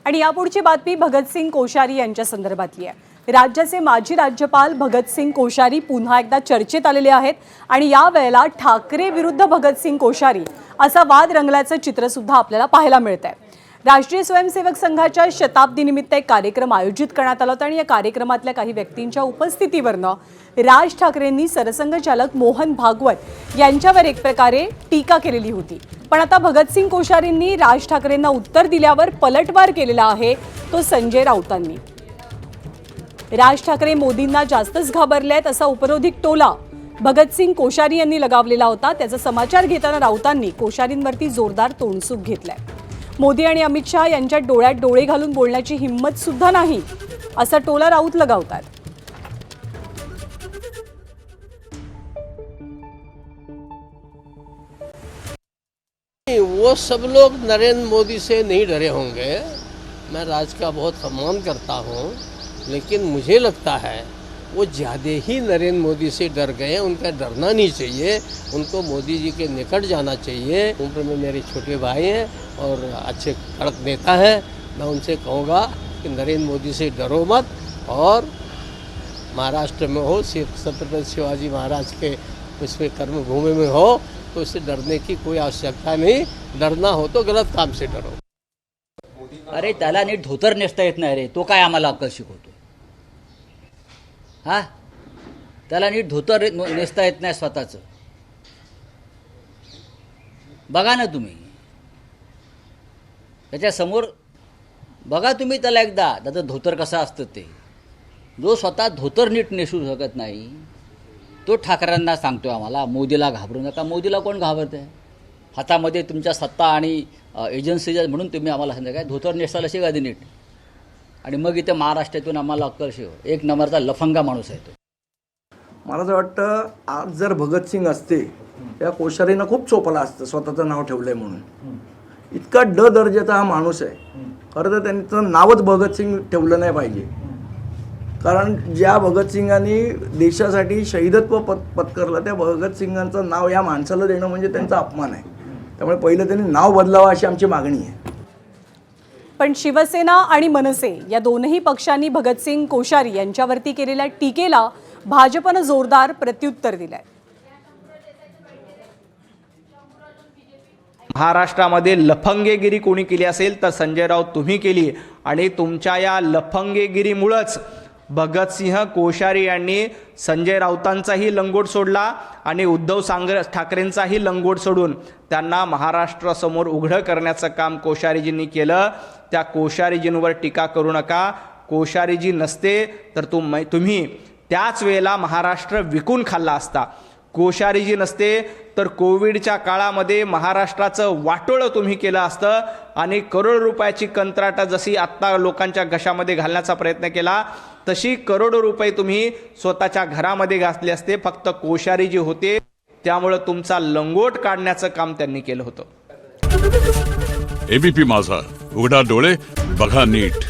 आणि यापुढची बातमी भगतसिंग कोश्यारी यांच्या संदर्भातली आहे। राज्याचे माजी राज्यपाल भगतसिंग कोश्यारी पुन्हा एकदा चर्चेत आलेले आहेत आणि या वेळेला ठाकरे विरुद्ध भगतसिंग कोश्यारी असा वाद रंगल्याचं चित्र सुद्धा आपल्याला पाहायला मिळतंय। राष्ट्रीय स्वयंसेवक संघाच्या शताब्दीनिमित्त एक कार्यक्रम आयोजित करण्यात आला होता आणि या कार्यक्रमातल्या काही व्यक्तींच्या उपस्थितीवरनं राज ठाकरेंनी सरसंघचालक मोहन भागवत यांच्यावर एक प्रकारे टीका केलेली होती। पण आता भगतसिंग कोश्यारींनी राज ठाकरेंना उत्तर दिल्यावर पलटवार केलेला आहे तो संजय राऊतांनी। राज ठाकरे मोदींना जास्तच घाबरलेत असा उपरोधिक टोला भगतसिंग कोश्यारी यांनी लगावलेला होता। त्याचा समाचार घेताना राऊतांनी कोश्यारींवरती जोरदार तोंडसूक घेतलाय। मोदी आणि अमित शाह यांच्या डोळ्यात डोळे घालून बोलण्याची हिम्मत सुद्धा नाही असा टोला राऊत लगावतात। वो सब लोग नरेंद्र मोदी से नहीं डरे होंगे। मैं राज का बहुत सम्मान करता हूँ, लेकिन मुझे लगता है वो ज़्यादा ही नरेंद्र मोदी से डर गए। उनका डरना नहीं चाहिए, उनको मोदी जी के निकट जाना चाहिए। उम्र में मेरे छोटे भाई हैं और अच्छे कड़क नेता हैं। मैं उनसे कहूँगा कि नरेंद्र मोदी से डरो मत, और महाराष्ट्र में हो, छत्रपति शिवाजी महाराज के उसमें कर्मभूमि में हो, तो उससे डरने की कोई आवश्यकता नहीं। डरना हो तो गलत काम से डरो। अरे त्याला नीट धोतर नेसता येत नाही रे, तो काय आम्हाला अक्कल शिकवतो? हा, त्याला नीट धोतर नेसता येत नाही स्वतःचं। बघा ना तुम्ही त्याच्या समोर, बघा तुम्ही त्याला एकदा, त्याचं धोतर कसं असतं ते। जो स्वतः धोतर नीट नेसू शकत नाही तो ठाकरेंना सांगतोय आम्हाला मोदीला घाबरू नका। मोदीला कोण घाबरत आहे? हातामध्ये तुमच्या सत्ता आणि एजन्सी म्हणून तुम्ही आम्हाला सांगा काय धोतर नेसायला शिका आधी नीट, आणि मग इथे महाराष्ट्रातून आम्हाला अक्कल शिकव। एक नंबरचा लफंगा माणूस आहे तो। मला असं वाटतं आज जर भगतसिंग असते त्या कोश्यारीनं खूप चोपला असतं स्वतःचं नाव ठेवलंय म्हणून। इतका दर्जाचा हा माणूस आहे। खरं तर त्यांचं नावच भगतसिंग ठेवलं नाही पाहिजे, कारण ज्या भगतसिंगांनी देशासाठी शहीदत्व पत्करलं त्या भगतसिंगांचं नाव या माणसाला देणं म्हणजे त्यांचा अपमान आहे। त्यामुळे पहिलं त्यांनी नाव बदलावं अशी आमची मागणी आहे। पण शिवसेना आणि मनसे या दोनही पक्षांनी भगतसिंग कोश्यारी यांच्यावरती केलेल्या टीकेला भाजपनं जोरदार प्रत्युत्तर दिलंय। महाराष्ट्रामध्ये लफंगेगिरी कोणी केली असेल तर संजय राऊत तुम्ही केली, आणि तुमच्या या लफंगेगिरीमुळेच भगतसिंह कोश्यारी यांनी संजय राऊतांचाही लंगोट सोडला आणि उद्धव ठाकरेंचाही लंगोट सोडून त्यांना महाराष्ट्रासमोर उघडं करण्याचं काम कोश्यारीजींनी केलं। त्या कोश्यारीजींवर टीका करू नका। कोश्यारीजी नसते तर तुम्ही त्याच वेळेला महाराष्ट्र विकून खाल्ला असता। कोश्यारीजी नसते तर कोविडच्या काळामध्ये महाराष्ट्राचं वाटोळं तुम्ही केलं असतं आणि करोड रुपयाची कंत्राटं जशी आत्ता लोकांच्या घशामध्ये घालण्याचा प्रयत्न केला तशी करोडो रुपये तुम्ही स्वतःच्या घरामध्ये घातले असते। फक्त कोश्यारीजी होते त्यामुळे तुमचा लंगोट काढण्याचं काम त्यांनी केलं होतं। एबीपी माझा, उघडा डोळे बघा नीट।